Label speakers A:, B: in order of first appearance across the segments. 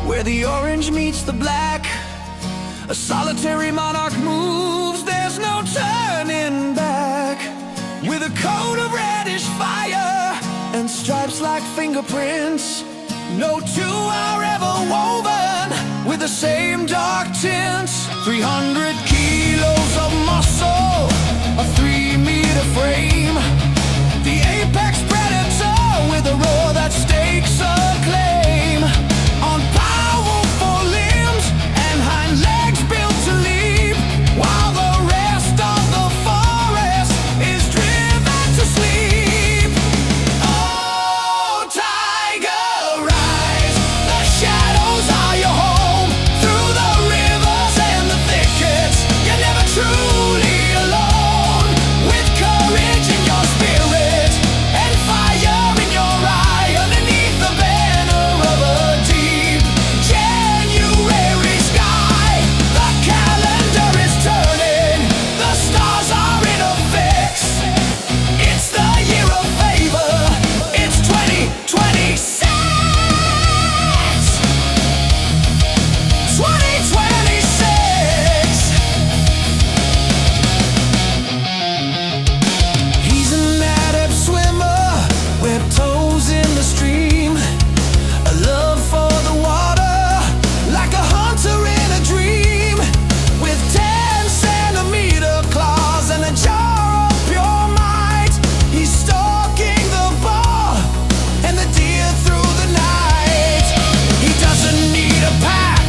A: where the orange meets the black. A solitary monarch moves, there's no turning back. With a coat of reddish fire and stripes like fingerprints, no two are ever woven with the same dark tints. 300 kilos of muscle, a 3-meter frame, the apex predator with a roar that stakes a claim. On powerful limbs and hind legs built to leap, while the rest of the forest is driven to sleep. Oh, tiger, rise, the shadows are your home. Through the rivers and the thickets, you're never truly alone. With courage in your spirit and fire in your eye, underneath the banner of a deep January sky, the calendar is turning, the stars are in a fix. It's the year of favor, it's 2026. 2026. He's an adept swimmer, webbed toes in the stream, a love for the water, like a hunter in a dream. With 10-centimeter claws and a jar of pure might, he's stalking the ball and the deer through the night. He doesn't need a pack,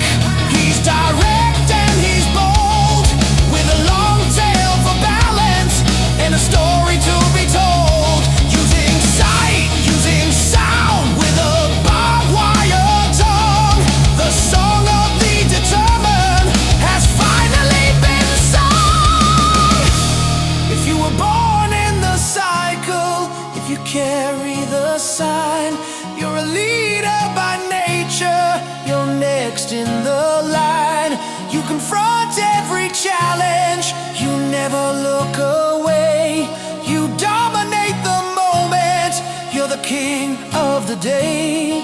A: he's direct and he's bold, with a long tail for balance and a story to be told. Using sight, using sound, with a barbed wire tongue, the song of the determined has finally been sung. If you were born in the cycle, if you carry the sign, you're a leader by nature, you're next in the line. You confront every challenge, you never look away. You dominate the moment, you're the king of the day.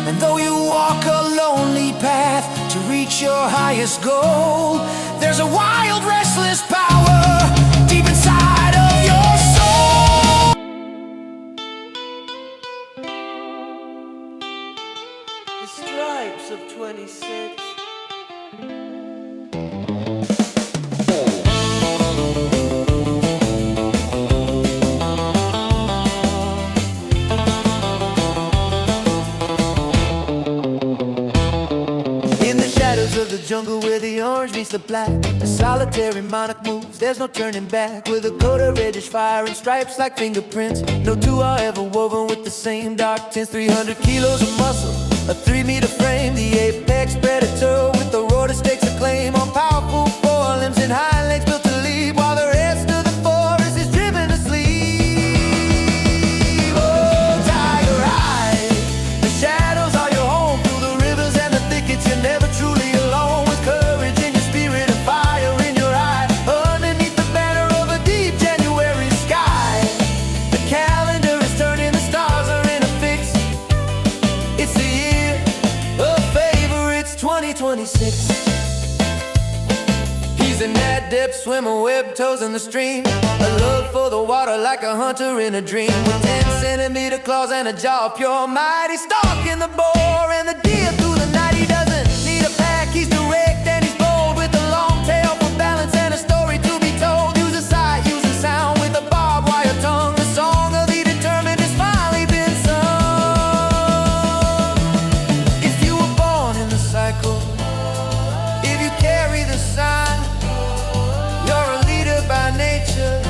A: And though you walk a lonely path to reach your highest goal, there's a wild, restless power deep inside of your soul. The stripes of 26. In the shadows of the jungle where the orange meets the black, a solitary monarch moves, there's no turning back. With a coat of reddish fire and stripes like fingerprints, no two are ever woven with the same dark tints. 300 kilos of muscle, a 3-meter frame, the apex predator with the roar that stakes a claim. On powerful forelimbs and hind legs built to leap, while the rest of the forest is driven to sleep. Oh, tiger, rise, the shadows are your home. Through the rivers and the thickets, you're never truly alone. With courage in your spirit and fire in your eye, underneath the banner of a deep January sky, the calendar is turning, the stars are in a fix. It's the year of favor, it's 2026. He's an adept swimmer, webbed toes in the stream, a love for the water like a hunter in a dream. With 10-centimeter claws and a jaw of pure might, he's stalking the boar and the deer through the night. He doesn't need a pack, he's direct and he's bold, with a long tail for balance and a story to be told. Use a sight, use a sound, with a barbed wire tongue, the song of the determined has finally been sung. If you were born in the cycle, if you carry the sign, you're a leader by nature,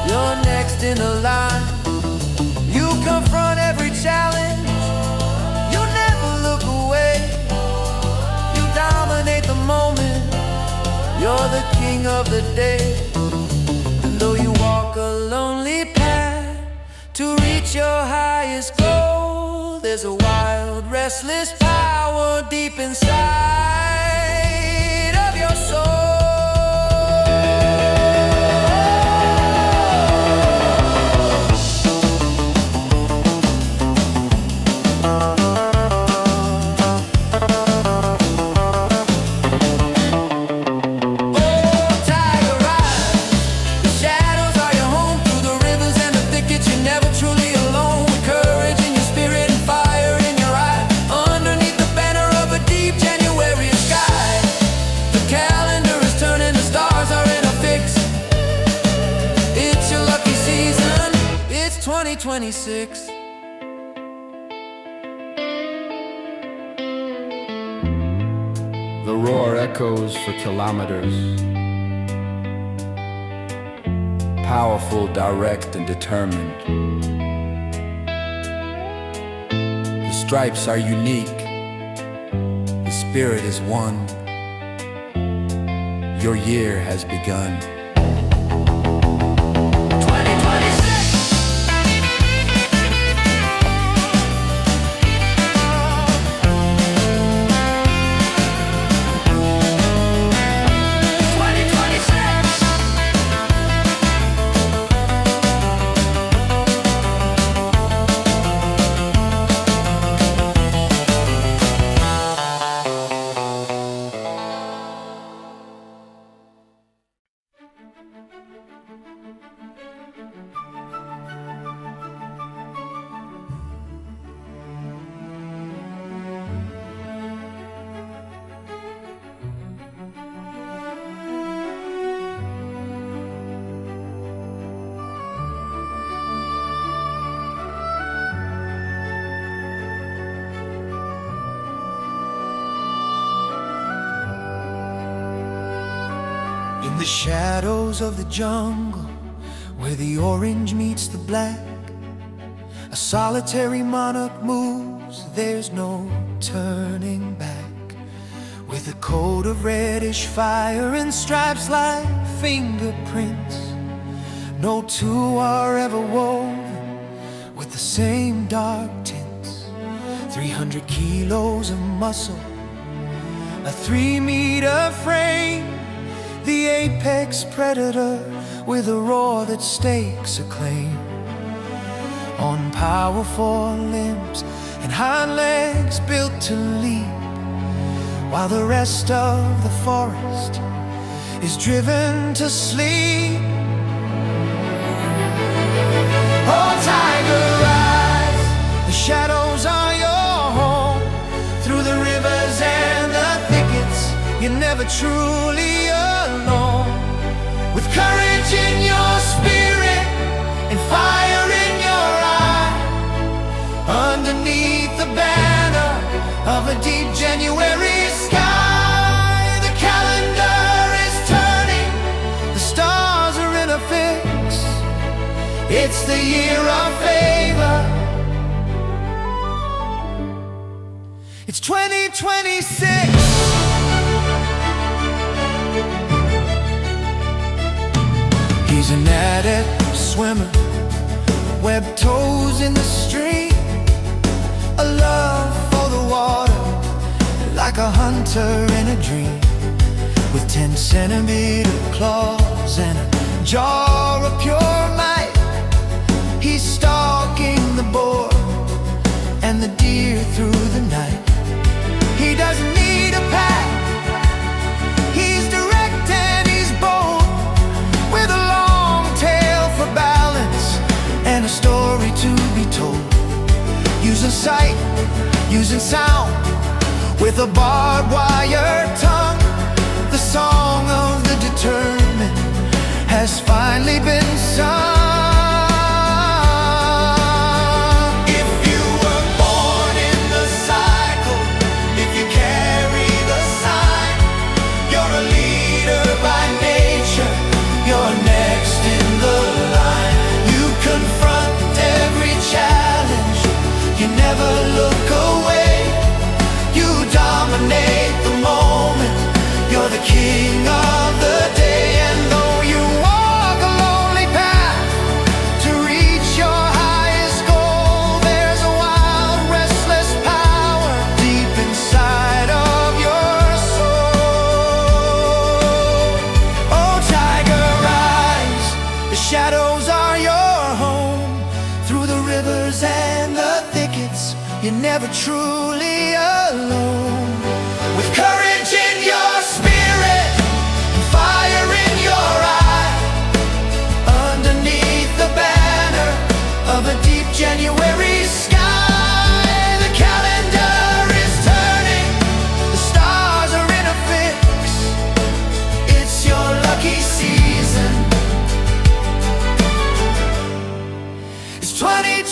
A: you're next in the line. You confront every challenge, you never look away. You dominate the moment, you're the king of the day. And though you walk a lonely path to reach your highest goal, there's a wild, restless power deep inside of your soul. 2026.
B: The roar echoes for kilometers. Powerful, direct, and determined. The stripes are unique. The spirit is one. Your year has begun.
A: In the shadows of the jungle, where the orange meets the black, a solitary monarch moves, there's no turning back. With a coat of reddish fire and stripes like fingerprints, no two are ever woven with the same dark tints. 300 kilos of muscle, a 3-meter frame, the apex predator with a roar that stakes a claim. On powerful limbs and hind legs built to leap, while the rest of the forest is driven to sleep. Oh, tiger, rise, the shadows are your home. Through the rivers and the thickets, you're never truly alone. With courage in your spirit and fire in your eye, underneath the banner of a deep January sky, the calendar is turning, the stars are in a fix. It's the year of favor. It's 2026. He's an adept swimmer, webbed toes in the stream, a love for the water, like a hunter in a dream. With 10-centimeter claws and a jaw of pure might, he's stalking the boar and the deer through the night. He doesn't need a pack, he's direct and he's bold, with a long tail for balance and a story to be told. Using sight, using sound, with a barbed wire tongue, the song of the determined has finally been sung. If you were born in the cycle, if you carry the sign, you're a leader by nature, you're next in the line. You confront every challenge, you never look away, you dominate the moment, you're the king of the day. And though you walk a lonely path to reach your highest goal, there's a wild, restless power deep inside of your soul. Oh, tiger, rise, the shadows are your home. Through the rivers and the thickets, you're never truly alone. With courage in your spirit and fire in your eye, underneath the banner of a deep January sky, the calendar is turning, the stars are in a fix. It's your lucky season. It's 2020.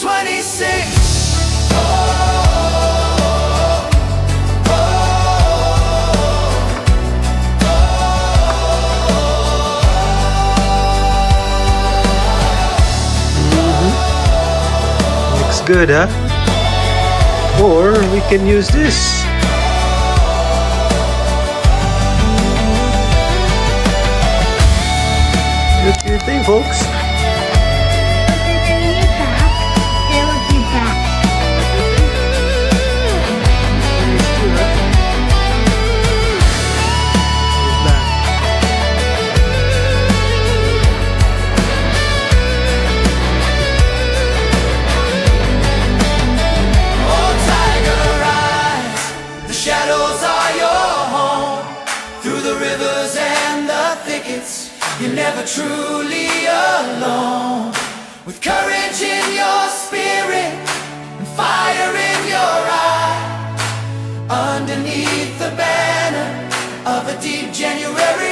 C: good, huh? Or we can use this. What do you think, folks?
A: Oh, tiger eyes, the shadows are your home. Through the rivers and the thickets, you're never truly alone. With courage in your spirit and fire in your eye, underneath the banner of a deep January